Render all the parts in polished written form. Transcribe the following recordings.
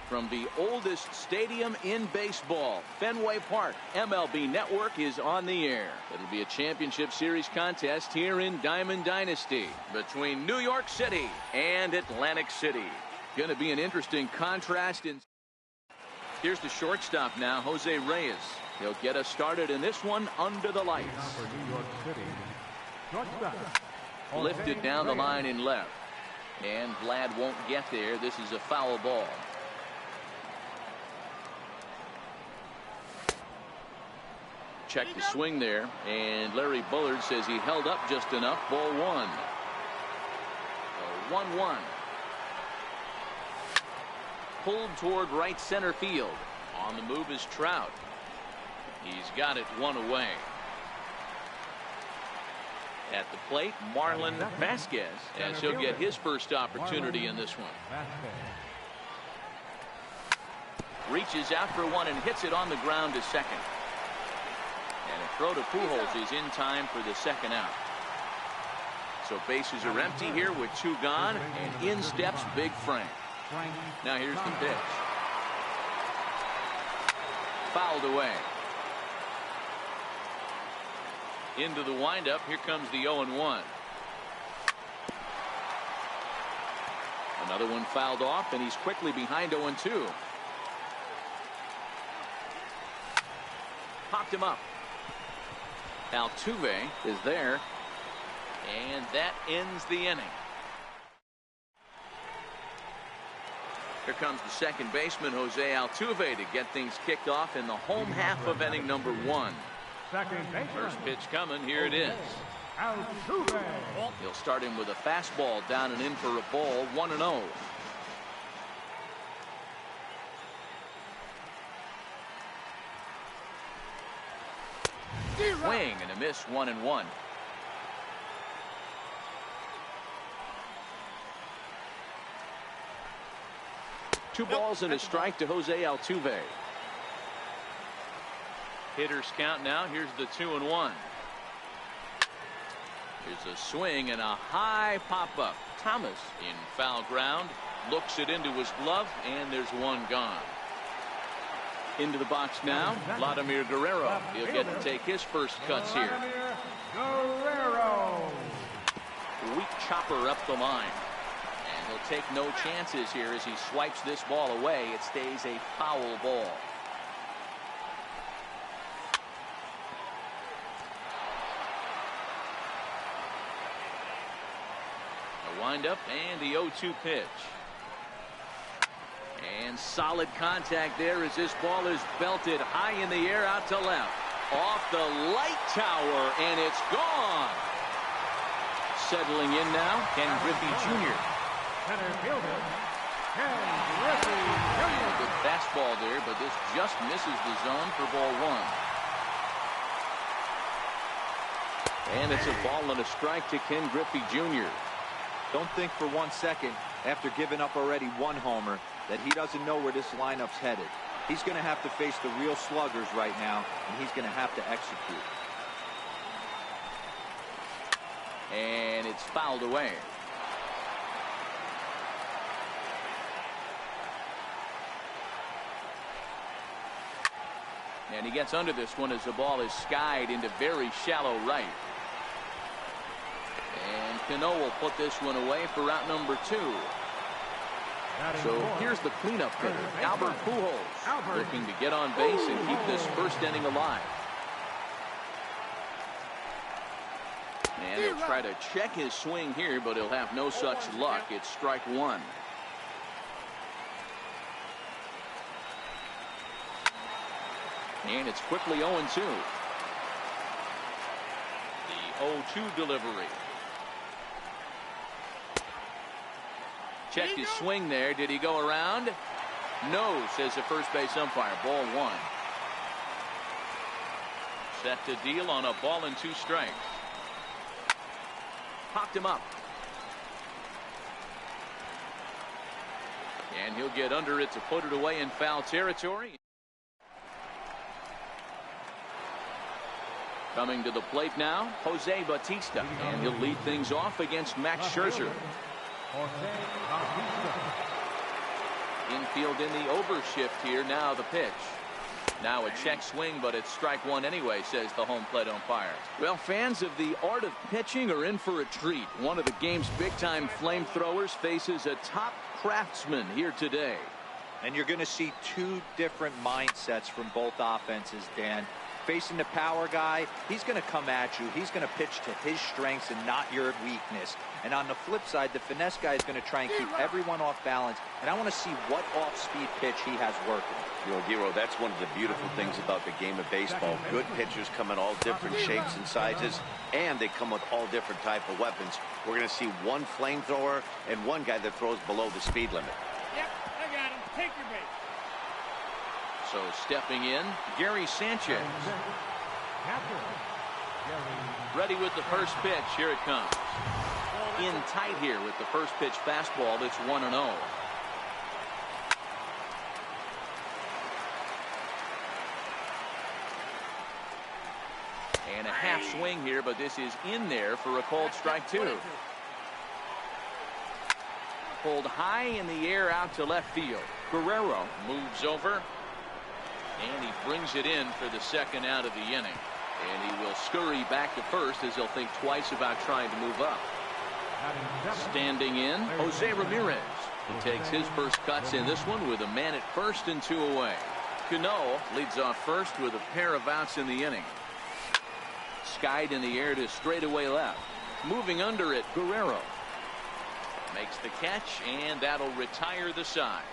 from the oldest stadium in baseball, Fenway Park. MLB Network is on the air. It'll be a championship series contest here in Diamond Dynasty between New York City and Atlantic City. Going to be an interesting contrast. Here's the shortstop now, Jose Reyes. He'll get us started in this one under the lights. Lifted down the line in left. And Vlad won't get there. This is a foul ball. Check the swing there, and Larry Bullard says he held up just enough. Ball one. 1-1. Pulled toward right center field. On the move is Trout. He's got it one away. At the plate, Marlon Vasquez, as he'll get his first opportunity in this one. Reaches out for one and hits it on the ground to second. And a throw to Pujols is in time for the second out. So bases are empty here with two gone, and in steps Big Frank. Now here's the pitch. Fouled away. Into the windup. Here comes the 0-1. Another one fouled off, and he's quickly behind 0-2. Popped him up. Altuve is there, and that ends the inning. Here comes the second baseman, Jose Altuve, to get things kicked off in the home half of inning number 1. First pitch coming. Here it is. He'll start him with a fastball down and in for a ball. 1-0. Swing and a miss. 1-1. Two balls and a strike to Jose Altuve. Hitters count now. Here's the 2-1. Here's a swing and a high pop-up. Thomas in foul ground. Looks it into his glove, and there's one gone. Into the box now, Vladimir Guerrero. He'll get to take his first cuts here. Guerrero. Weak chopper up the line. And he'll take no chances here as he swipes this ball away. It stays a foul ball. A windup and the 0-2 pitch. And solid contact there as this ball is belted high in the air out to left. Off the light tower, and it's gone. Settling in now, Ken Griffey Jr. Center fielder, Ken Griffey Jr. Good fastball there, but this just misses the zone for ball one. And it's a ball and a strike to Ken Griffey Jr. Don't think for 1 second, after giving up already one homer, that he doesn't know where this lineup's headed. He's going to have to face the real sluggers right now, and he's going to have to execute. And it's fouled away. And he gets under this one as the ball is skied into very shallow right. And Cano will put this one away for route number 2. So here's the cleanup hitter, Albert Pujols, looking to get on base and keep this first inning alive. And he'll try to check his swing here, but he'll have no such luck. It's strike one. And it's quickly 0-2. The 0-2 delivery. Checked his swing there. Did he go around? No, says the first base umpire. Ball one. Set to deal on a ball and 2 strikes. Popped him up. And he'll get under it to put it away in foul territory. Coming to the plate now, Jose Bautista. And he'll lead things off against Max Scherzer. Infield in the overshift here. Now the pitch. Now a check swing, but it's strike one anyway, says the home plate umpire. Well, fans of the art of pitching are in for a treat. One of the game's big-time flamethrowers faces a top craftsman here today. And you're going to see two different mindsets from both offenses, Dan. Facing the power guy, he's going to come at you. He's going to pitch to his strengths and not your weakness. And on the flip side, the finesse guy is going to try and keep everyone off balance. And I want to see what off-speed pitch he has working. You know, Giro, that's one of the beautiful things about the game of baseball. Good pitchers come in all different shapes and sizes, and they come with all different type of weapons. We're going to see one flamethrower and one guy that throws below the speed limit. Yep, I got him. Take your bait. So stepping in, Gary Sanchez. Ready with the first pitch. Here it comes. In tight here with the first pitch fastball. It's 1-0. And a half swing here, but this is in there for a called strike two. Pulled high in the air out to left field. Guerrero moves over. And he brings it in for the second out of the inning. And he will scurry back to first as he'll think twice about trying to move up. Standing in, Jose Ramirez. He takes his first cuts in this one with a man at first and 2 away. Cano leads off first with a pair of outs in the inning. Skied in the air to straightaway left. Moving under it, Guerrero makes the catch, and that'll retire the side.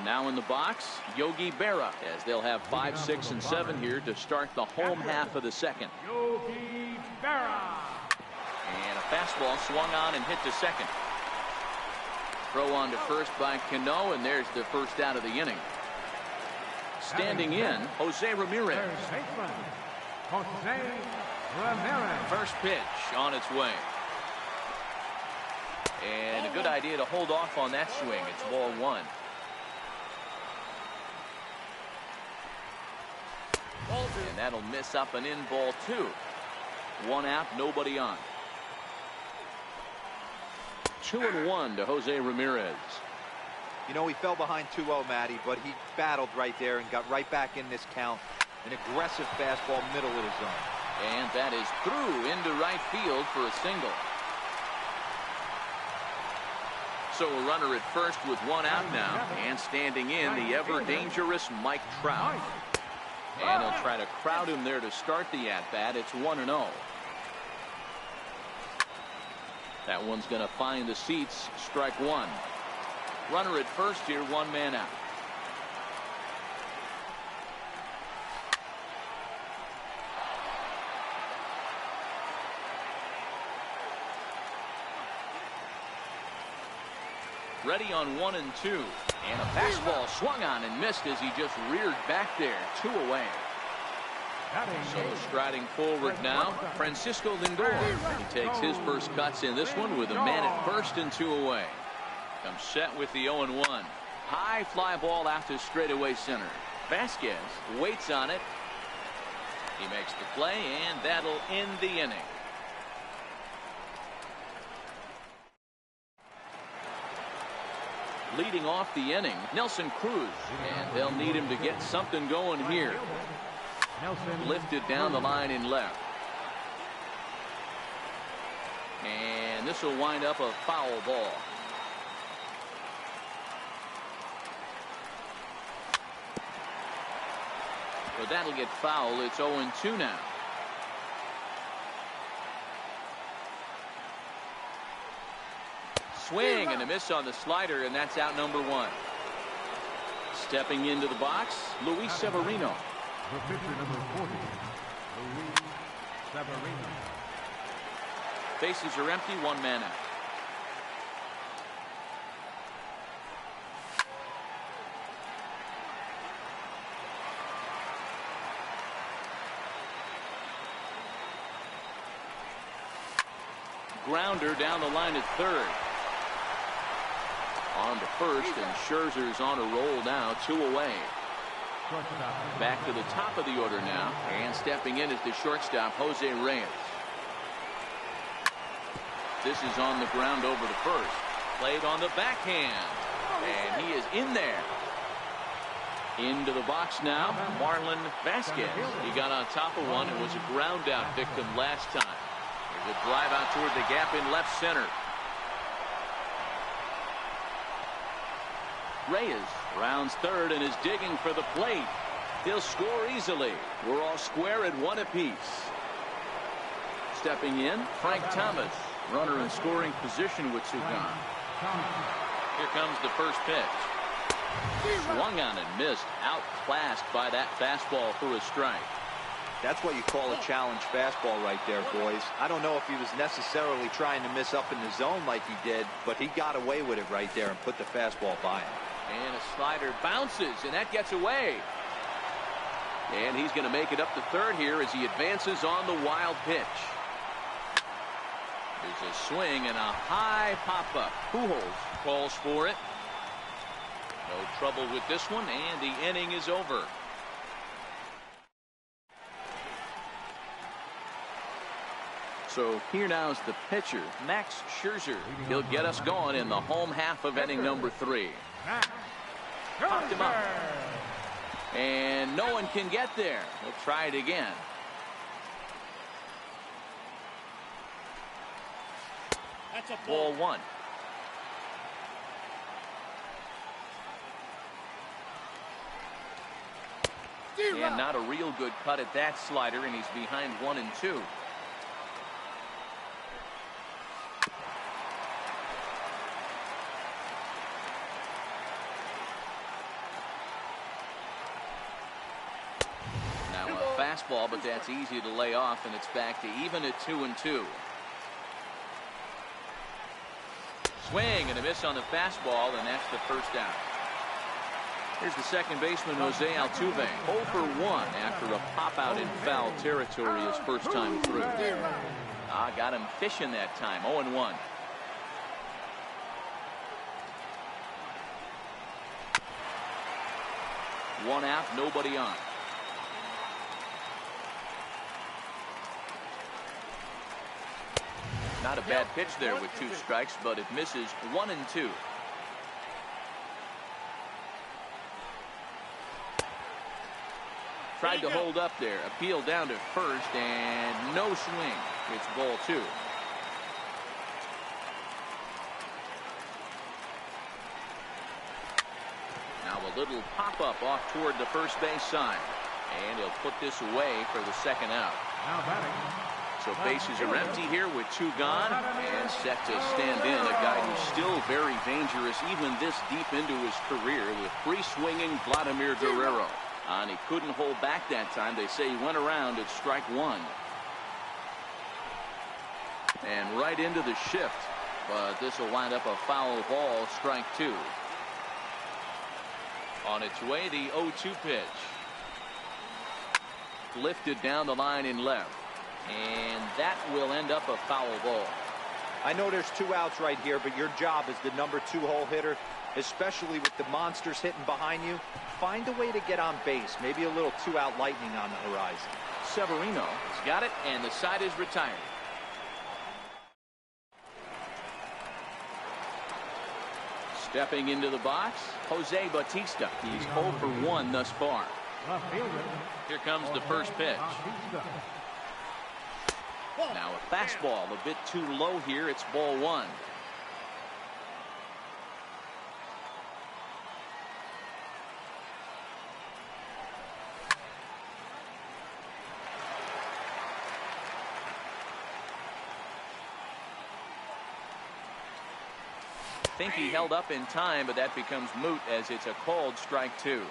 Now in the box, Yogi Berra, as they'll have 5, 6, and 7 here to start the home half of the second. Yogi Berra. And a fastball swung on and hit to second. Throw on to first by Cano, and there's the first out of the inning. Standing in, Jose Ramirez. Jose Ramirez. First pitch on its way. And a good idea to hold off on that swing. It's ball one. And that'll miss up and in ball two. 1 out, nobody on. 2-1 to Jose Ramirez. You know, he fell behind 2-0, Matty, but he battled right there and got right back in this count. An aggressive fastball middle of the zone. And that is through into right field for a single. So a runner at first with 1 out now. And standing in, the ever-dangerous Mike Trout. And he'll try to crowd him there to start the at-bat. It's 1-0. That one's going to find the seats. Strike one. Runner at first here, 1 man out. Ready on 1 and 2. And a fastball swung on and missed as he just reared back there. 2 away. So striding forward now, Francisco Lindor. He takes his first cuts in this one with a man at first and 2 away. Comes set with the 0-1. High fly ball out to straightaway center. Vasquez waits on it. He makes the play, and that'll end the inning. Leading off the inning, Nelson Cruz, and they'll need him to get something going here. Lifted down the line in left. And this will wind up a foul ball. But that'll get foul. It's 0-2 now. Swing and a miss on the slider, and that's out number 1. Stepping into the box, Luis Severino. The pitcher number 40, Luis Severino. Bases are empty, 1 man out. Grounder down the line at third. On to first, and Scherzer's on a roll now, 2 away. Back to the top of the order now, and stepping in is the shortstop, Jose Reyes. This is on the ground over to first. Played on the backhand. And he is in there. Into the box now, Marlon Vasquez. He got on top of one and was a ground out victim last time. There's a drive out toward the gap in left center. Reyes rounds third and is digging for the plate. He'll score easily. We're all square at one apiece. Stepping in, Frank Thomas. Runner in scoring position with two gone. Here comes the first pitch. Swung on and missed. Outclassed by that fastball for a strike. That's what you call a challenge fastball right there, boys. I don't know if he was necessarily trying to miss up in the zone like he did, but he got away with it right there and put the fastball by him. And a slider bounces, and that gets away. And he's going to make it up to third here as he advances on the wild pitch. There's a swing and a high pop-up. Pujols calls for it. No trouble with this one, and the inning is over. So here now is the pitcher, Max Scherzer. He'll get us going in the home half of inning number 3. Popped him up. And no one can get there. We'll try it again. That's a Ball 1. And not a real good cut at that slider, and he's behind 1 and 2. Now a fastball, but that's easy to lay off, and it's back to even at 2 and 2. Swing and a miss on the fastball, and that's the first out. Here's the second baseman, Jose Altuve, 0 for 1 after a pop-out in foul territory his first time through. Got him fishing that time, 0 and 1. One out, nobody on. Not a bad pitch there with 2 strikes, but it misses 1 and 2. Tried to hold up there. Appeal down to first, and no swing. It's ball 2. Now a little pop-up off toward the first base side. And he'll put this away for the second out. Now batting. So bases are empty here with 2 gone, and set to stand in a guy who's still very dangerous even this deep into his career, with free-swinging Vladimir Guerrero. And he couldn't hold back that time. They say he went around at strike 1. And right into the shift. But this will wind up a foul ball, strike 2. On its way, the 0-2 pitch. Lifted down the line in left. And that will end up a foul ball. I know there's 2 outs right here, but your job as the number 2 hole hitter, especially with the monsters hitting behind you, find a way to get on base. Maybe a little 2-out lightning on the horizon. Severino has got it, and the side is retired. Stepping into the box, Jose Bautista. He's 0 for 1 thus far. Here comes the first pitch. Now a fastball a bit too low here. It's ball 1. I think he held up in time, but that becomes moot as it's a called strike 2.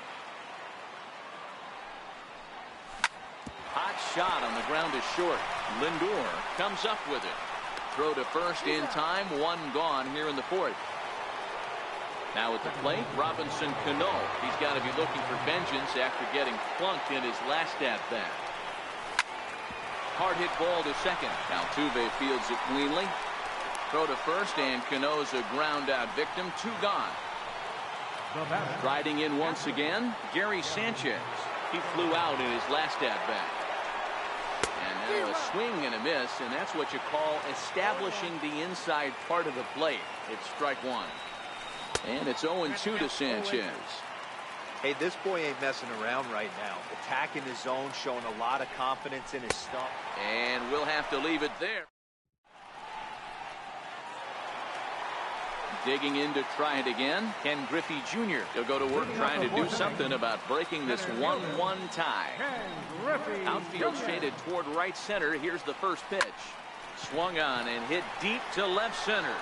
Hot shot on the ground is short. Lindor comes up with it. Throw to first in time. 1 gone here in the 4th. Now at the plate, Robinson Cano. He's got to be looking for vengeance after getting plunked in his last at-bat. Hard hit ball to second. Altuve fields it cleanly. Throw to first, and Cano's a ground out victim. 2 gone. Riding in once again, Gary Sanchez. He flew out in his last at bat. And now a swing and a miss, and that's what you call establishing the inside part of the plate. It's strike one. And it's 0-2 to Sanchez. Hey, this boy ain't messing around right now. Attacking his zone, showing a lot of confidence in his stump. And we'll have to leave it there. Digging in to try it again, Ken Griffey Jr. He'll go to work trying to do something about breaking this 1-1 tie. Outfield shaded toward right center. Here's the first pitch. Swung on and hit deep to left center.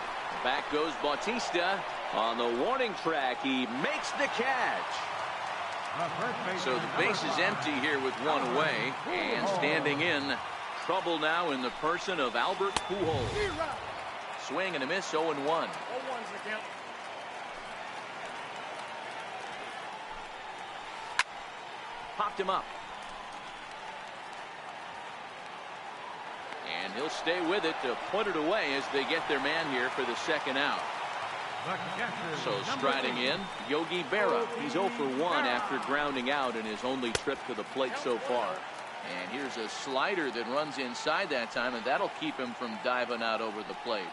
Back goes Bautista. On the warning track, he makes the catch. So the base is empty here with one away. And standing in, trouble now in the person of Albert Pujols. Swing and a miss, 0-1. Popped him up. And he'll stay with it to put it away as they get their man here for the second out. So striding in, Yogi Berra. He's 0 for 1 after grounding out in his only trip to the plate so far. And here's a slider that runs inside that time, and that'll keep him from diving out over the plate.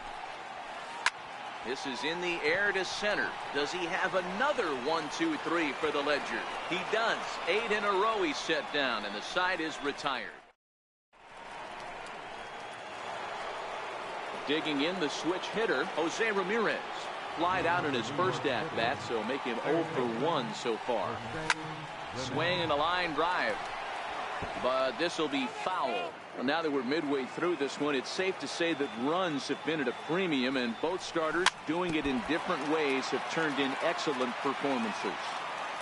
This is in the air to center. Does he have another 1-2-3 for the Ledger? He does. 8 in a row he's set down, and the side is retired. Digging in, the switch hitter, Jose Ramirez. Flied out in his first at-bat, so make him 0 for 1 so far. Swing and a line drive. But this will be foul. Well, now that we're midway through this one, it's safe to say that runs have been at a premium, and both starters, doing it in different ways, have turned in excellent performances.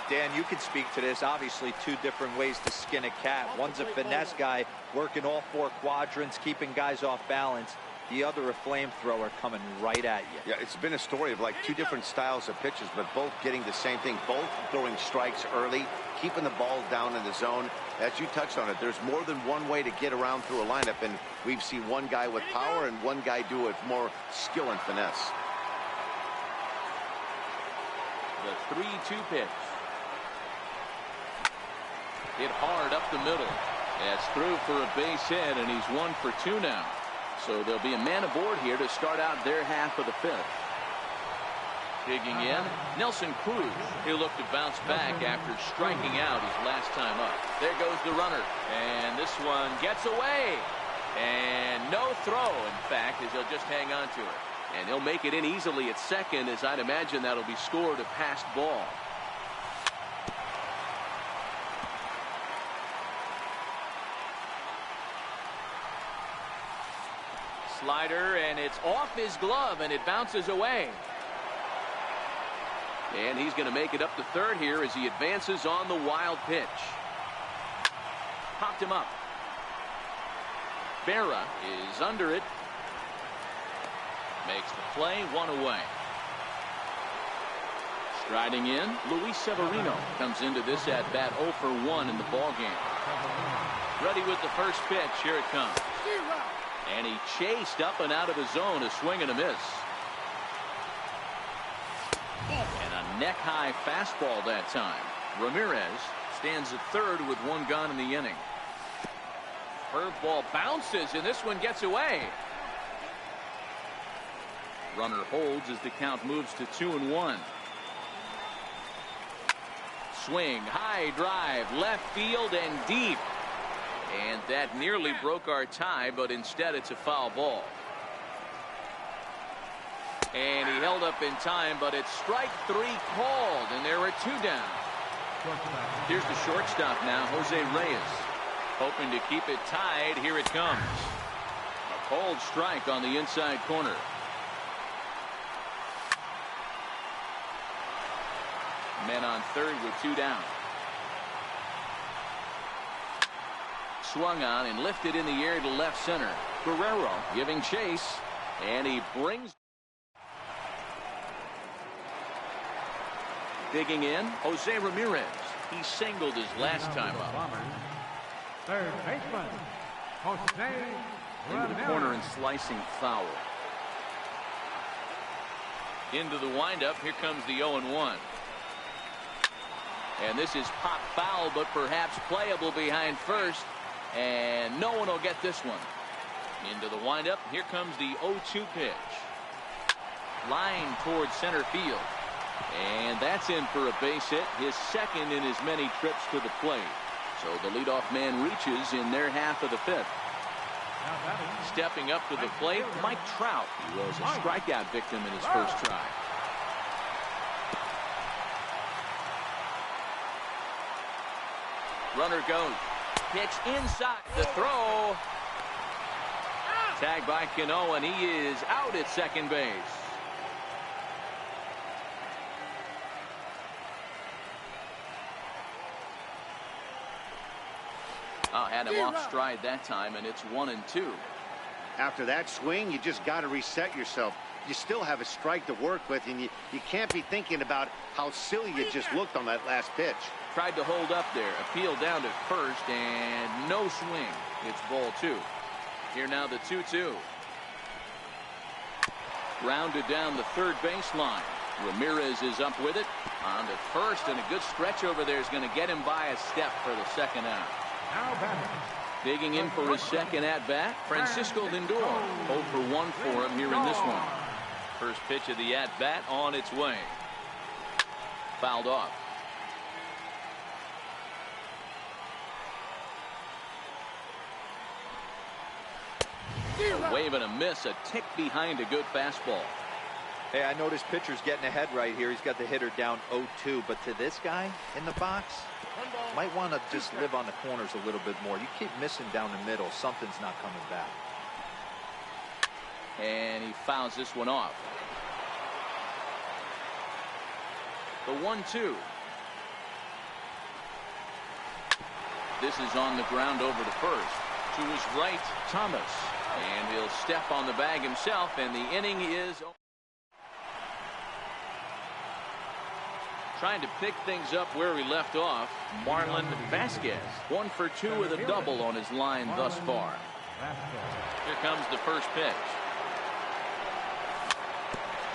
Dan, you can speak to this. Obviously, two different ways to skin a cat. One's a finesse guy, working all 4 quadrants, keeping guys off balance. The other, a flamethrower coming right at you. Yeah, it's been a story of like 2 different styles of pitches, but both getting the same thing. Both throwing strikes early, keeping the ball down in the zone. As you touched on it, there's more than one way to get around through a lineup, and we've seen one guy with power and one guy do it more skill and finesse. The 3-2 pitch. Hit hard up the middle. That's through for a base hit, and he's 1 for 2 now. So there'll be a man aboard here to start out their half of the 5th. Digging in, Nelson Cruz. He'll look to bounce back after striking out his last time up. There goes the runner, and this one gets away. And no throw, in fact, as he'll just hang on to it. And he'll make it in easily at second, as I'd imagine that'll be scored a passed ball. Slider, and it's off his glove, and it bounces away. And he's going to make it up to third here as he advances on the wild pitch. Popped him up. Berra is under it. Makes the play, 1 away. Striding in, Luis Severino comes into this at-bat 0 for 1 in the ballgame. Ready with the first pitch. Here it comes. And he chased up and out of his zone, a swing and a miss. And a neck-high fastball that time. Ramirez stands at third with 1 gone in the inning. Curveball bounces, and this one gets away. Runner holds as the count moves to 2-1. Swing, high drive, left field and deep. And that nearly broke our tie, but instead it's a foul ball. And he held up in time, but it's strike 3 called, and there are 2 down. Here's the shortstop now, Jose Reyes. Hoping to keep it tied. Here it comes. A cold strike on the inside corner. Men on third with 2 down. Swung on and lifted in the air to left center. Guerrero giving chase, and he brings. Digging in, Jose Ramirez. He singled his last time up. Third baseman, Jose Into the corner and slicing foul. Into the windup. Here comes the 0-1. And this is pop foul, but perhaps playable behind first. And no one will get this one. Into the windup. Here comes the 0-2 pitch. Line towards center field. And that's in for a base hit, his second in as many trips to the plate. So the leadoff man reaches in their half of the fifth. Stepping up to the plate, Mike Trout. He was a strikeout victim in his first try. Runner goes. Pitch inside. The throw. Tagged by Cano, and he is out at second base. Had him off stride that time, and it's 1-2. After that swing, you just got to reset yourself. You still have a strike to work with, and you can't be thinking about how silly you just looked on that last pitch. Tried to hold up there. Appeal down to first, and no swing. It's ball 2. Here now the 2-2. Rounded down the third baseline. Ramirez is up with it. On to first, and a good stretch over there is going to get him by a step for the second out. Digging in for his second at-bat, Francisco Lindor. 0 for 1 for him here in this one. First pitch of the at-bat on its way. Fouled off. A wave and a miss, a tick behind a good fastball. Hey, I noticed pitcher's getting ahead right here. He's got the hitter down 0-2, but to this guy in the box, might want to just live on the corners a little bit more. You keep missing down the middle, something's not coming back. And he fouls this one off. The 1-2. This is on the ground over to first. To his right, Thomas. And he'll step on the bag himself, and the inning is trying to pick things up where he left off. Marlon Vasquez, 1 for 2 with a double on his line thus far. Here comes the first pitch.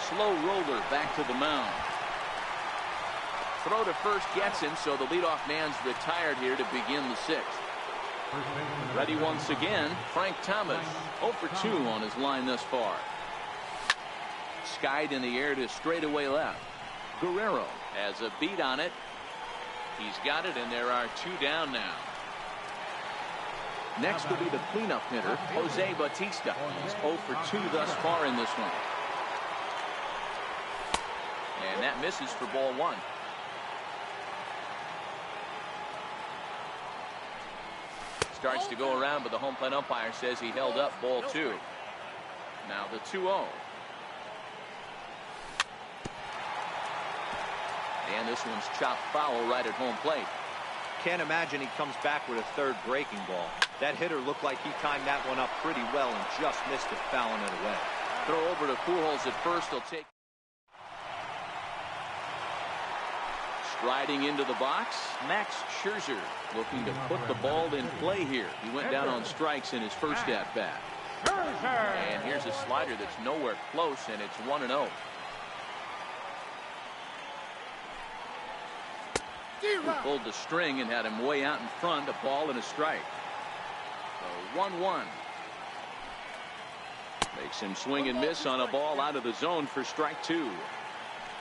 Slow roller back to the mound. Throw to first gets him, so the leadoff man's retired here to begin the 6th. Ready once again, Frank Thomas. 0 for 2 on his line thus far. Skied in the air to straightaway left. Guerrero has a beat on it. He's got it, and there are 2 down now. Next will be the cleanup hitter, Jose Bautista. He's 0 for 2 thus far in this one. And that misses for ball 1. Starts to go around, but the home plate umpire says he held up ball 2. Now the 2-0. And this one's chopped foul right at home plate. Can't imagine he comes back with a third breaking ball. That hitter looked like he timed that one up pretty well and just missed it, fouling it away. Throw over to Pujols at first. He'll take. Striding into the box, Max Scherzer looking to put the ball in play here. He went down on strikes in his first at-bat. And here's a slider that's nowhere close, and it's 1-0. He pulled the string and had him way out in front, a ball and a strike. So 1-1. Makes him swing and miss on a ball out of the zone for strike 2.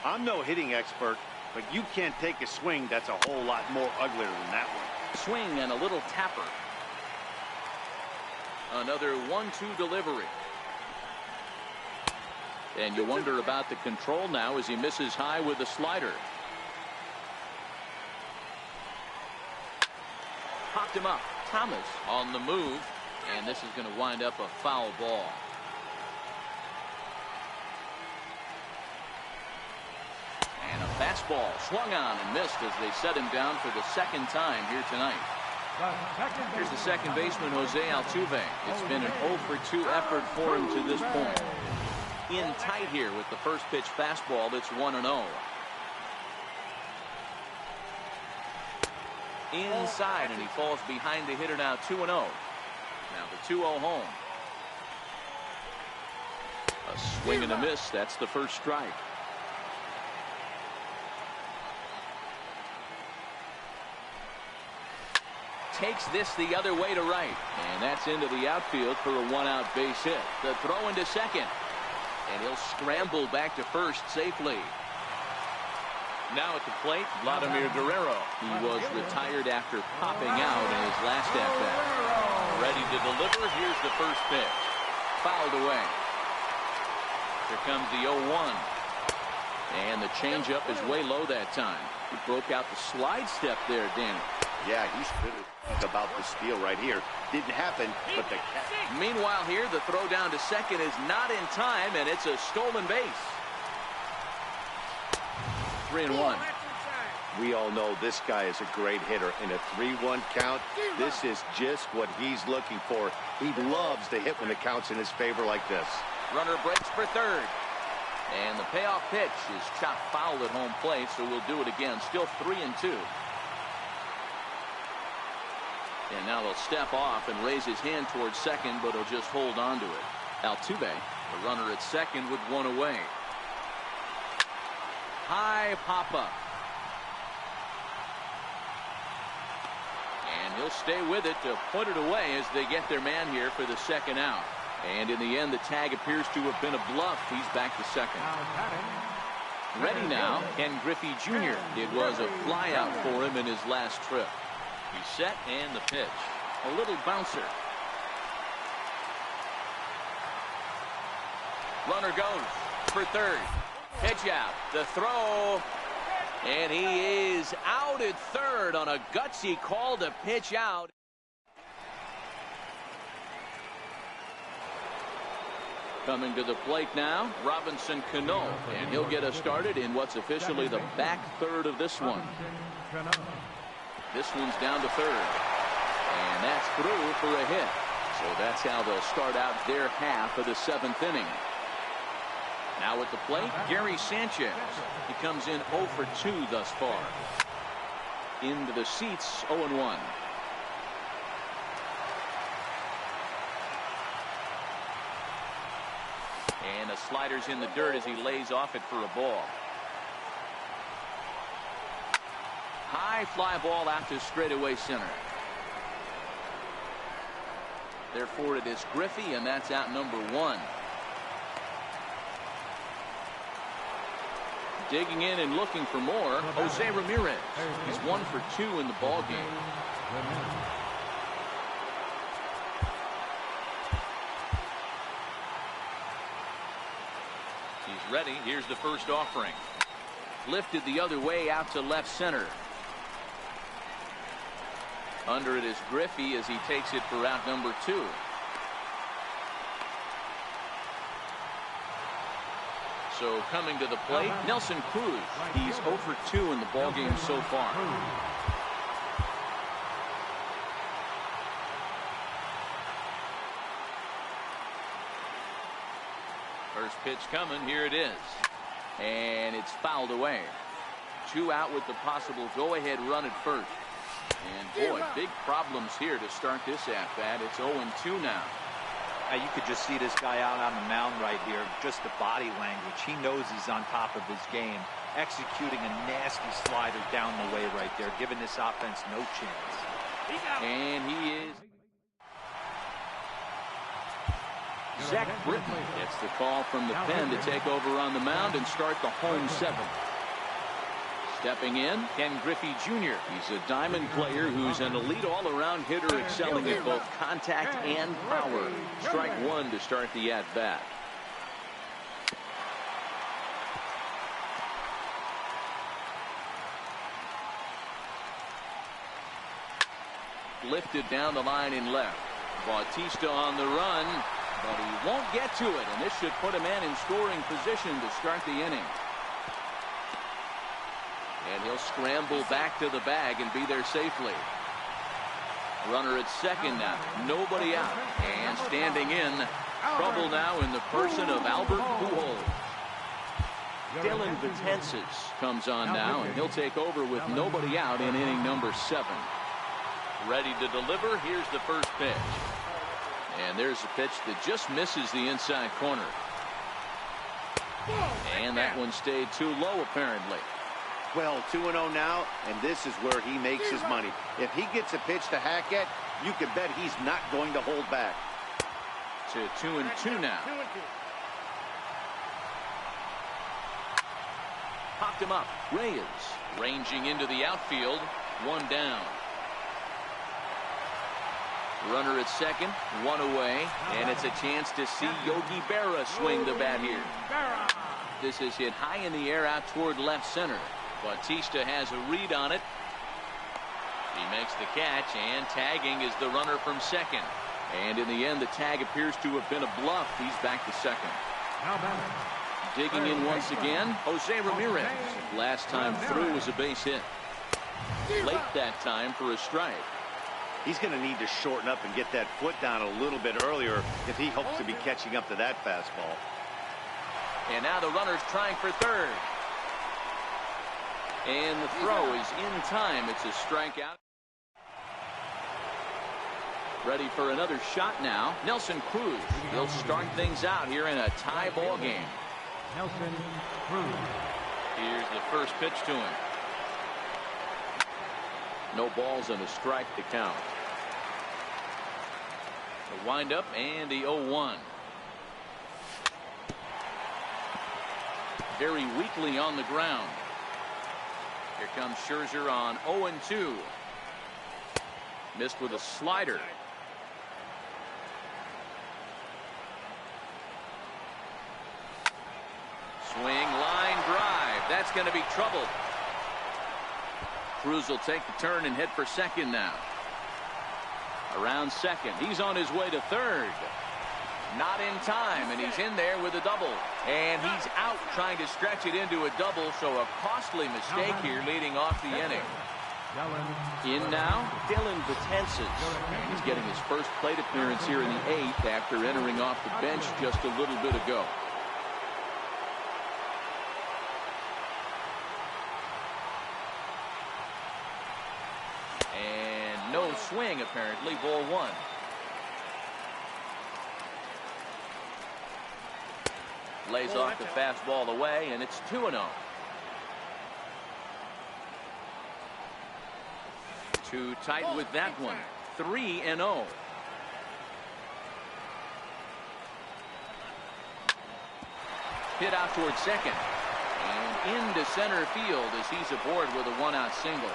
I'm no hitting expert, but you can't take a swing that's a whole lot more uglier than that one. Swing and a little tapper. Another 1-2 delivery. And you wonder about the control now as he misses high with the slider. Popped him up. Thomas on the move, and this is going to wind up a foul ball. And a fastball swung on and missed as they set him down for the second time here tonight. Here's the second baseman, Jose Altuve. It's been an 0 for 2 effort for him to this point. In tight here with the first pitch fastball that's 1-0. Inside, and he falls behind the hitter now 2-0. Now the 2-0 home. A swing and a miss. That's the first strike. takes this the other way to right. And that's into the outfield for a one-out base hit. The throw into second. And he'll scramble back to first safely. Now at the plate, Vladimir Guerrero. He was retired after popping out in his last at-bat. Ready to deliver. Here's the first pitch. Fouled away. Here comes the 0-1. And the changeup is way low that time. He broke out the slide step there, Danny. Yeah, he's good about the steal right here. Didn't happen, but the catch. Meanwhile here, the throw down to second is not in time, and it's a stolen base. 3-1. We all know this guy is a great hitter. In a 3-1 count, this is just what he's looking for. He loves to hit when the count's in his favor like this. Runner breaks for third. And the payoff pitch is chopped foul at home plate, so we'll do it again. Still 3-2. And now they'll step off and raise his hand towards second, but he'll just hold on to it. Altuve, the runner at second with one away. High pop-up. And he'll stay with it to put it away as they get their man here for the second out. And in the end, the tag appears to have been a bluff. He's back to second. Ready now, Ken Griffey Jr. It was a flyout for him in his last trip. He's set, and the pitch. A little bouncer. Runner goes for third. Pitch out. The throw. And he is out at third on a gutsy call to pitch out. Coming to the plate now, Robinson Cano, and he'll get us started in what's officially the back third of this one. This one's down to third, and that's through for a hit. So that's how they'll start out their half of the seventh inning. Now at the plate, Gary Sanchez. He comes in 0 for 2 thus far. Into the seats, 0-1. And the slider's in the dirt as he lays off it for a ball. High fly ball out to straightaway center. Therefore it is Griffey, and that's out number 1. Digging in and looking for more, Jose Ramirez. He's 1 for 2 in the ball game. He's ready. Here's the first offering. Lifted the other way out to left center. Under it is Griffey as he takes it for out number 2. So coming to the plate, Nelson Cruz. He's 0 for 2 in the ballgame so far. First pitch coming. Here it is. And it's fouled away. 2 out with the possible go-ahead run at first. And boy, big problems here to start this at-bat. It's 0-2 now. You could just see this guy out on the mound right here. Just the body language. He knows he's on top of his game. Executing a nasty slider down the way right there, giving this offense no chance. And he is. Zach Britton gets the call from the pen to take over on the mound and start the home 7th. Stepping in, Ken Griffey Jr. He's a diamond player who's an elite all-around hitter, excelling at both contact and power. Strike 1 to start the at-bat. Lifted down the line in left. Bautista on the run, but he won't get to it, and this should put a man in scoring position to start the inning. And he'll scramble back to the bag and be there safely. Runner at second now. Nobody out. And standing in, trouble now in the person of Albert Pujols. Dylan Betances comes on now, and he'll take over with nobody out in inning number 7. Ready to deliver. Here's the first pitch. And there's a pitch that just misses the inside corner. And that one stayed too low, apparently. Well, 2-0 now, and this is where he makes his money. If he gets a pitch to hack at, you can bet he's not going to hold back. To 2-2 now. Popped him up. Reyes ranging into the outfield. One down. Runner at second, one away, and it's a chance to see Yogi Berra swing the bat here. This is hit high in the air out toward left center. Bautista has a read on it. He makes the catch, and tagging is the runner from second. And in the end, the tag appears to have been a bluff. He's back to second. Digging in once again, Jose Ramirez. Last time through was a base hit. Late that time for a strike. He's going to need to shorten up and get that foot down a little bit earlier if he hopes to be catching up to that fastball. And now the runner's trying for third. And the throw is in time. It's a strikeout. Ready for another shot now. Nelson Cruz. He'll start things out here in a tie ball game. Nelson Cruz. Here's the first pitch to him. No balls and a strike to count. The windup and the 0-1. Very weakly on the ground. Here comes Scherzer on 0-2. Missed with a slider. Swing, line drive. That's going to be trouble. Cruz will take the turn and hit for second now. Around second. He's on his way to third. Not in time, and he's in there with a double. And he's out trying to stretch it into a double, so a costly mistake here leading off the inning. In now, Dylan Betances. He's getting his first plate appearance here in the 8th after entering off the bench just a little bit ago. And no swing, apparently. Ball one. Lays off the fastball away, and it's 2-0. 2 tight with that one. 3-0. Hit out towards second. And into center field as he's aboard with a 1-out single.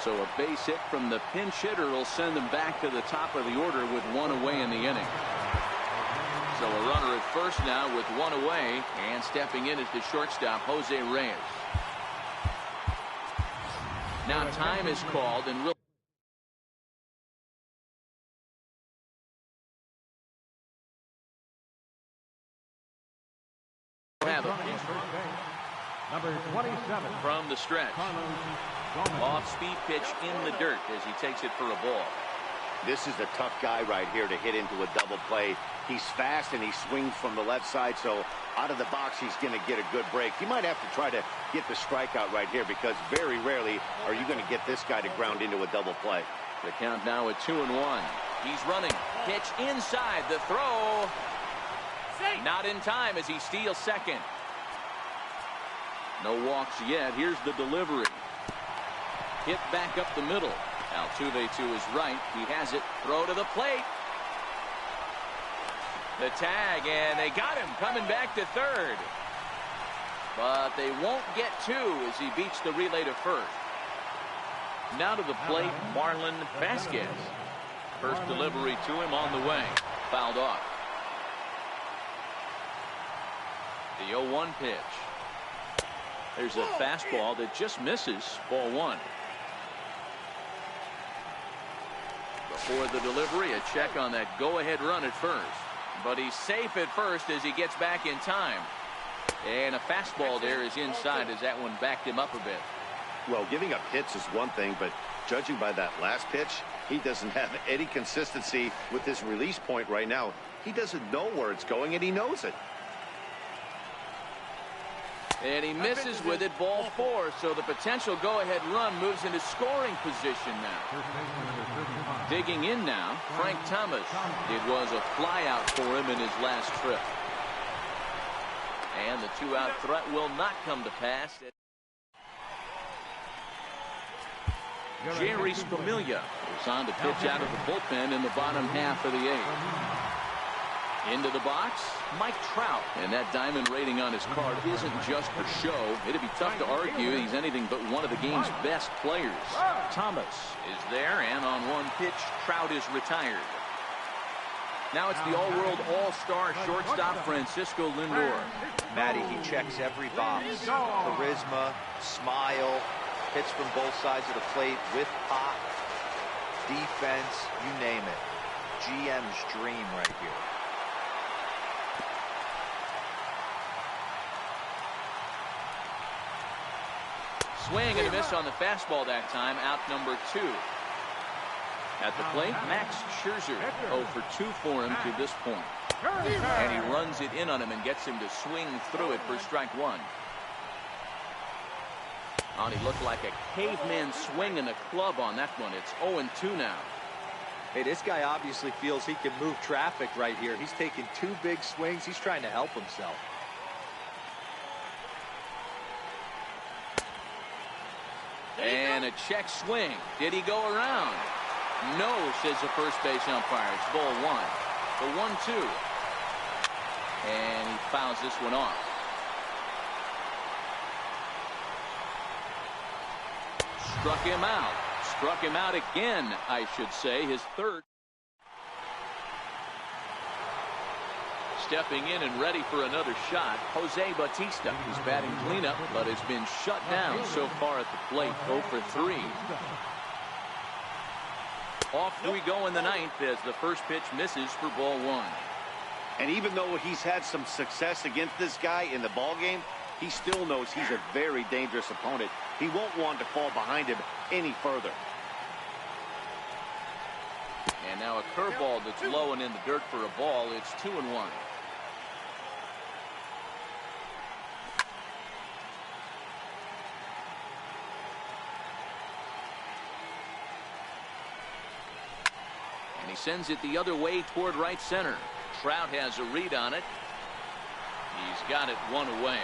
So a base hit from the pinch hitter will send them back to the top of the order with 1 away in the inning. So a runner at first now with 1 away, and stepping in is the shortstop, Jose Reyes. Now time is called, and we'll have a Number 27 from the stretch. Off-speed pitch in the dirt as he takes it for a ball. This is a tough guy right here to hit into a double play. He's fast and he swings from the left side, so out of the box he's going to get a good break. He might have to try to get the strikeout right here because very rarely are you going to get this guy to ground into a double play. The count now at 2-1. He's running. Pitch inside. The throw. Not in time as he steals second. No walks yet. Here's the delivery. Hit back up the middle. Altuve to his right. He has it. Throw to the plate. The tag, and they got him coming back to third. But they won't get 2 as he beats the relay to first. Now to the plate, Marlon Vasquez. First delivery to him on the way. Fouled off. The 0-1 pitch. There's a fastball that just misses. Ball 1. Before the delivery, a check on that go-ahead run at first. But he's safe at first as he gets back in time. And a fastball there is inside as that one backed him up a bit. Well, giving up hits is one thing, but judging by that last pitch, he doesn't have any consistency with his release point right now. He doesn't know where it's going, and he knows it. And he misses with it. Ball 4. So the potential go-ahead run moves into scoring position now. Digging in now, Frank Thomas. It was a flyout for him in his last trip. And the 2-out threat will not come to pass. Jerry Familia is on to pitch out of the bullpen in the bottom half of the 8th. Into the box, Mike Trout. And that diamond rating on his card isn't just for show. It'd be tough to argue he's anything but one of the game's best players. Thomas is there, and on one pitch, Trout is retired. Now it's the all-world all-star shortstop Francisco Lindor. Matty, he checks every box. Charisma, smile, hits from both sides of the plate with pop, defense, you name it. GM's dream right here. Swing and a miss on the fastball that time, out number 2. At the plate, Max Scherzer, 0 for 2 for him to this point. And he runs it in on him and gets him to swing through it for strike 1. Oh, and he looked like a caveman swinging a club on that one. It's 0-2 now. Hey, this guy obviously feels he can move traffic right here. He's taking 2 big swings. He's trying to help himself. And a check swing. Did he go around? No, says the first base umpire. It's ball 1. The 1-2. And he fouls this one off. Struck him out. Struck him out again, I should say. His 3rd. Stepping in and ready for another shot, Jose Bautista. He's batting cleanup, but has been shut down so far at the plate. 0 for 3. Off we go in the 9th as the first pitch misses for ball 1. And even though he's had some success against this guy in the ball game, he still knows he's a very dangerous opponent. He won't want to fall behind him any further. And now a curveball that's low and in the dirt for a ball. It's 2-1. And he sends it the other way toward right center. Trout has a read on it. He's got it 1 away.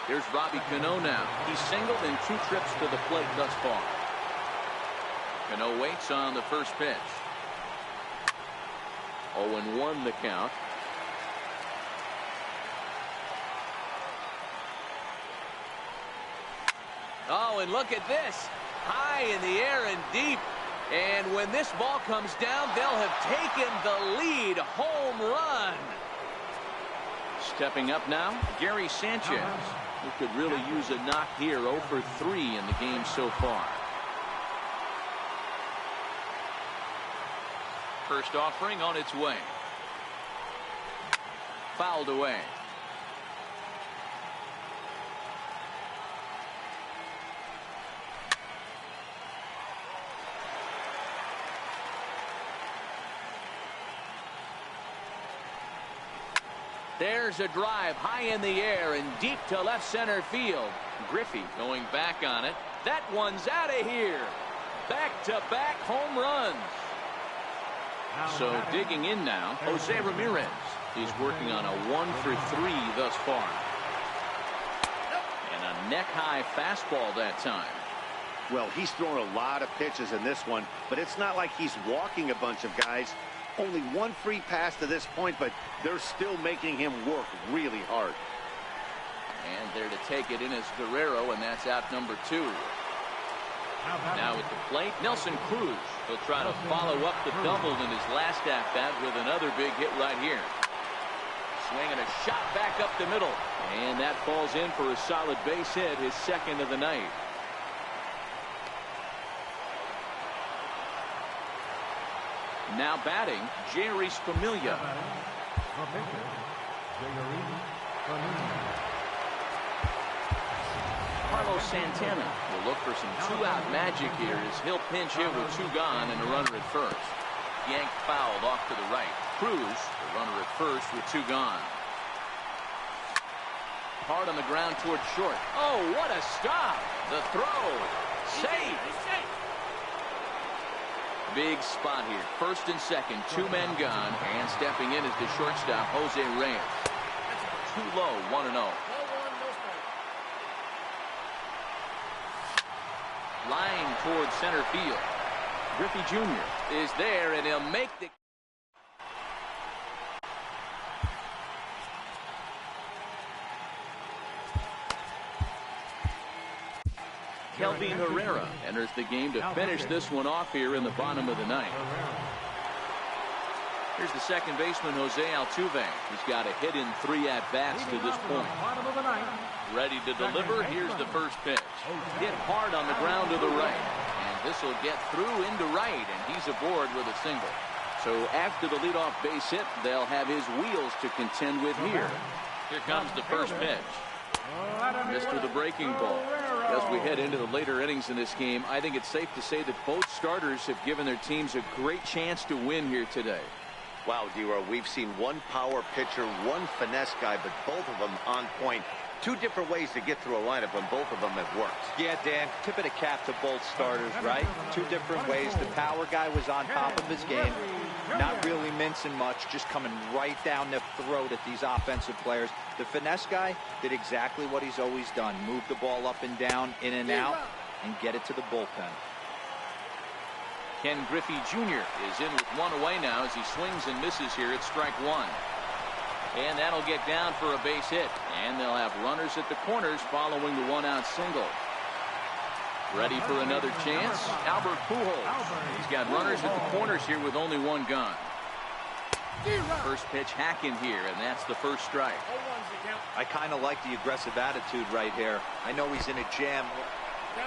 Here's Robbie Cano now. He's singled in 2 trips to the plate thus far. Cano waits on the first pitch. 0-1 the count. Oh, and look at this. High in the air and deep. And when this ball comes down, they'll have taken the lead. Home run. Stepping up now, Gary Sanchez, who could really use a knock here. 0 for 3 in the game so far. First offering on its way. Fouled away. There's a drive high in the air and deep to left center field. Griffey going back on it. That one's out of here. Back-to-back home runs. So digging in now, Jose Ramirez. He's working on a 1 for 3 thus far. And a neck-high fastball that time. Well, he's thrown a lot of pitches in this one, but it's not like he's walking a bunch of guys. Only 1 free pass to this point, but they're still making him work really hard. And there to take it in is Guerrero, and that's out number 2. Now at the plate, Nelson Cruz. He'll try to follow up the double in his last at-bat with another big hit right here. Swinging a shot back up the middle. And that falls in for a solid base hit, his 2nd of the night. Now batting, Jerry Familia. Carlos Santana will look for some 2-out magic here as he'll pinch hit with 2 gone and a runner at first. Yanked fouled off to the right. Cruz, the runner at first with 2 gone. Hard on the ground toward short. Oh, what a stop! The throw. Safe. Big spot here. 1st and 2nd, 2 men gone, and stepping in is the shortstop, Jose Reyes. Too low, 1-0. Line towards center field. Griffey Jr. is there, and he'll make the... Kelvin Herrera enters the game to finish this one off here in the bottom of the ninth. Here's the second baseman, Jose Altuve. He's got a hit in 3 at-bats to this point. Ready to deliver. Here's the first pitch. Hit hard on the ground to the right. And this will get through into right, and he's aboard with a single. So after the leadoff base hit, they'll have his wheels to contend with here. Here comes the first pitch. Missed with a breaking ball. As we head into the later innings in this game, I think it's safe to say that both starters have given their teams a great chance to win here today. Wow, D-Row, we've seen one power pitcher, one finesse guy, but both of them on point. 2 different ways to get through a lineup, and both of them have worked. Yeah, Dan, tip of the cap to both starters, right? 2 different ways. The power guy was on top of his game, not really mincing much, just coming right down the throat at these offensive players. The finesse guy did exactly what he's always done. Move the ball up and down, in and out, and get it to the bullpen. Ken Griffey Jr. is in with 1 away now as he swings and misses here at strike 1. And that'll get down for a base hit. And they'll have runners at the corners following the 1-out single. Ready for another chance? Albert Pujols. He's got runners at the corners here with only 1 gone. First pitch hacking here, and that's the first strike. I kind of like the aggressive attitude right here. I know he's in a jam.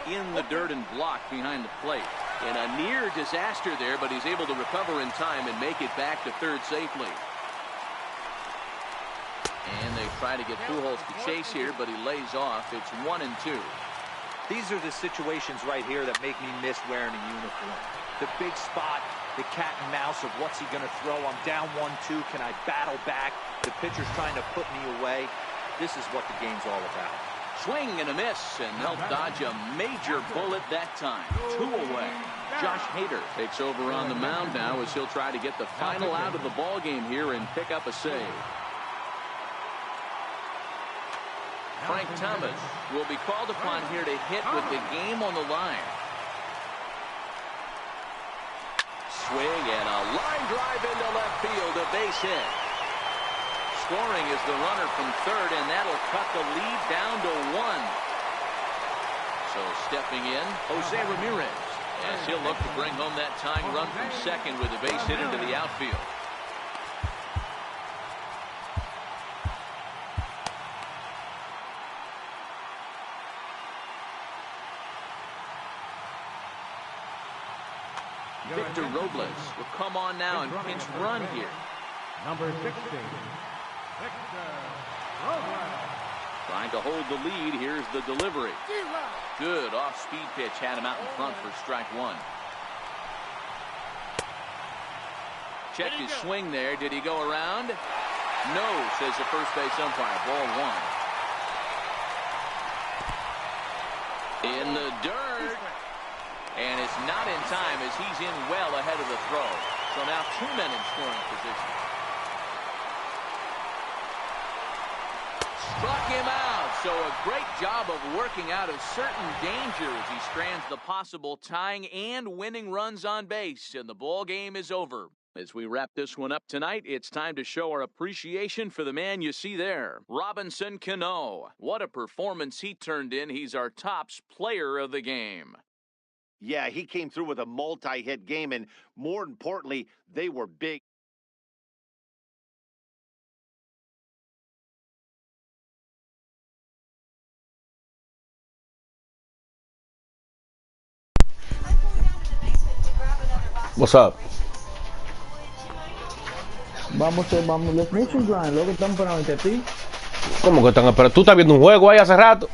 In the dirt and blocked behind the plate. And a near disaster there, but he's able to recover in time and make it back to third safely. And they try to get Pujols to chase here, but he lays off. It's 1-2. These are the situations right here that make me miss wearing a uniform. The big spot, the cat and mouse of what's he going to throw. I'm down 1-2. Can I battle back? The pitcher's trying to put me away. This is what the game's all about. Swing and a miss, and they'll dodge a major bullet that time. 2 away. Josh Hader takes over on the mound now as he'll try to get the final out of the ball game here and pick up a save. Frank Thomas will be called upon here to hit with the game on the line. Swing and a line drive into left field, a base hit. Scoring is the runner from third, and that'll cut the lead down to 1. So stepping in, Jose Ramirez, as he'll look to bring home that tying run from second with a base hit into the outfield. Victor Robles will come on now and pinch run here. Number 16, Victor Robles. Trying to hold the lead. Here's the delivery. Good off-speed pitch. Had him out in front for strike 1. Checked his swing there. Did he go around? No, says the first base umpire. Ball 1. In the dirt. And it's not in time as he's in well ahead of the throw. So now 2 men in scoring position. Struck him out. So a great job of working out of certain danger as he strands the possible tying and winning runs on base. And the ball game is over. As we wrap this one up tonight, it's time to show our appreciation for the man you see there, Robinson Cano. What a performance he turned in. He's our tops player of the game. Yeah, he came through with a multi-hit game, and more importantly, they were big. What's up? Vamos, let's mission grind. Luego estamos para 20 pi. ¿Cómo que están? Pero tú estás viendo un juego ahí hace rato.